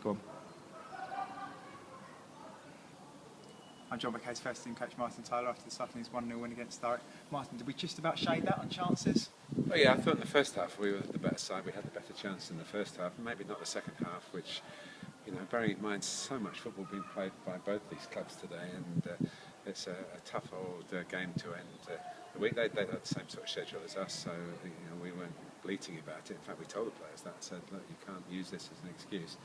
Go on. I'm John McKay's first team coach Martin Tyler after this afternoon's 1-0 win against Thurrock. Martin, did we just about shade that on chances? Well, yeah, I thought in the first half we were the better side. We had the better chance in the first half, maybe not the second half, which, you know, bearing in mind so much football being played by both these clubs today, and it's a tough old game to end the week. They had the same sort of schedule as us, so you know, we weren't bleating about it. In fact, we told the players that, said, look, you can't use this as an excuse.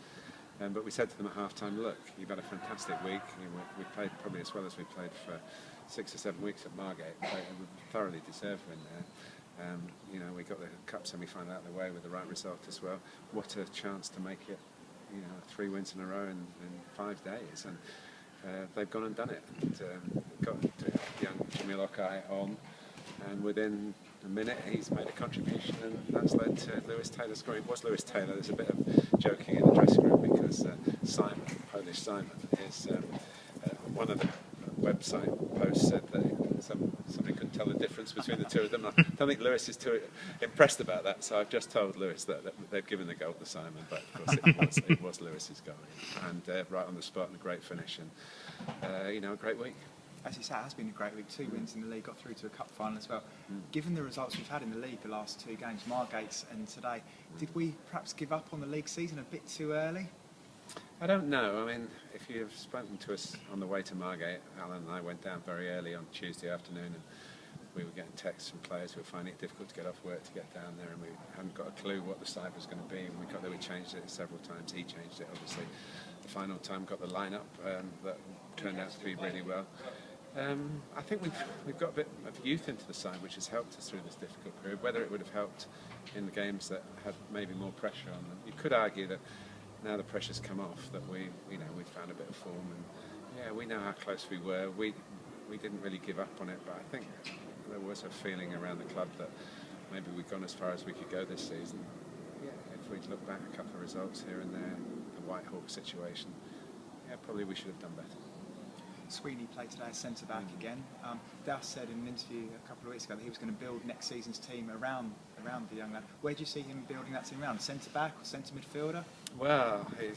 But we said to them at half-time, look, you've had a fantastic week. You know, we played probably as well as we played for 6 or 7 weeks at Margate. We thoroughly deserved win there. You know, we got the cup semi-final out of the way with the right result as well. What a chance to make it, you know, 3 wins in a row in 5 days. And they've gone and done it. And got young Jamil Okai on, and within a minute he's made a contribution, and that's led to Lewis Taylor scoring. It was Lewis Taylor. There's a bit of joking in the dressing room because Simon, Polish Simon, is one of the website posts said that somebody couldn't tell the difference between the two of them. I don't think Lewis is too impressed about that, so I've just told Lewis that they've given the goal to Simon, but of course it was Lewis's goal, and right on the spot, and a great finish, and you know, a great week. As you say, it has been a great week. 2 wins in the league, got through to a cup final as well. Given the results we've had in the league the last 2 games, Margate's and today, did we perhaps give up on the league season a bit too early? I don't know. I mean, if you've spoken to us on the way to Margate, Alan and I went down very early on Tuesday afternoon, and we were getting texts from players who were finding it difficult to get off work to get down there, and we hadn't got a clue what the side was going to be. And we got there, we changed it several times. He changed it, obviously. The final time got the lineup that turned out to be really well. I think we've got a bit of youth into the side, which has helped us through this difficult period. Whether it would have helped in the games that had maybe more pressure on them, you could argue that now the pressure's come off, that we found a bit of form, and yeah, we know how close we were. We didn't really give up on it, but I think there was a feeling around the club that maybe we'd gone as far as we could go this season. Yeah, if we'd look back a couple of results here and there, the Whitehawk situation, yeah, probably we should have done better. Sweeney played today as centre-back again. Das said in an interview a couple of weeks ago that he was going to build next season's team around the young lad. Where do you see him building that team around? Centre-back or centre midfielder? Well, he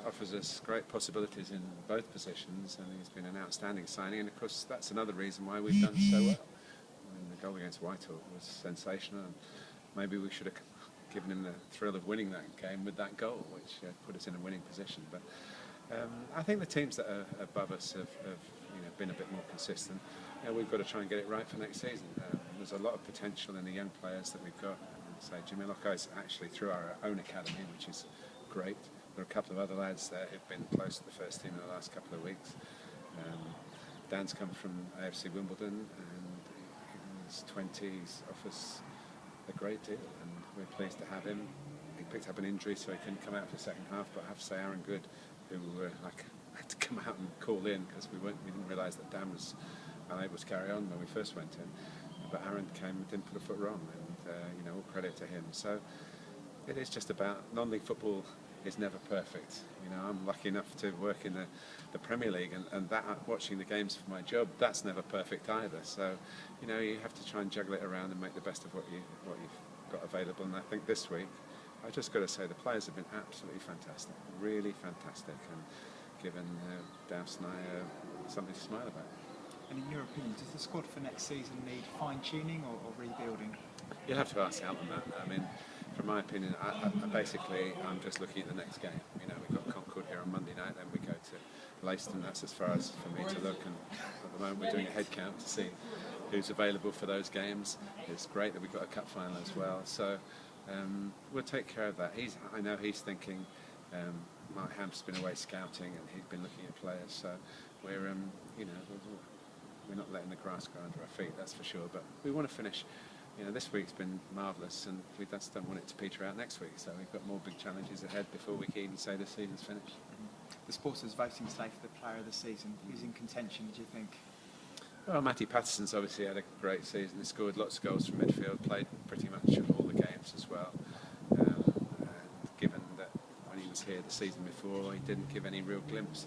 offers us great possibilities in both positions, and he's been an outstanding signing, and of course that's another reason why we've done so well. I mean, the goal against Whitehawk was sensational, and maybe we should have given him the thrill of winning that game with that goal, which put us in a winning position. But I think the teams that are above us have been a bit more consistent. We've got to try and get it right for next season. There's a lot of potential in the young players that we've got. Say Jamil Okai is actually through our own academy, which is great. There are a couple of other lads that have been close to the first team in the last couple of weeks. Dan's come from AFC Wimbledon, and in his 20s offers a great deal, and we're pleased to have him. He picked up an injury, so he couldn't come out for the second half, but I have to say Aaron Good, who had to come out and call in because we didn't realise that Dan was unable to carry on when we first went in. But Aaron came and didn't put a foot wrong, and all credit to him. So it is just about non-league football is never perfect. I'm lucky enough to work in the Premier League, and that watching the games for my job, that's never perfect either. So you have to try and juggle it around and make the best of what you've got available. And I think this week, I've just got to say the players have been absolutely fantastic, really fantastic, and given Douse and I something to smile about. And in your opinion, does the squad for next season need fine-tuning or rebuilding? You'll have to ask Alan that. I mean, from my opinion, I'm just looking at the next game. We've got Concord here on Monday night, then we go to Leiston. That's as far as for me to look, and at the moment we're doing a head count to see who's available for those games. It's great that we've got a cup final as well, so we'll take care of that. I know he's thinking. Mark Hamp's been away scouting, and he's been looking at players. So we're not letting the grass grow under our feet, that's for sure. But we want to finish. This week's been marvellous, and we just don't want it to peter out next week. So we've got more big challenges ahead before we can even say the season's finished. The Sporters voting today for the Player of the Season. Who's in contention, do you think? Well, Matty Patterson's obviously had a great season. He scored lots of goals from midfield, played pretty much all the games as well. And given that when he was here the season before, he didn't give any real glimpse.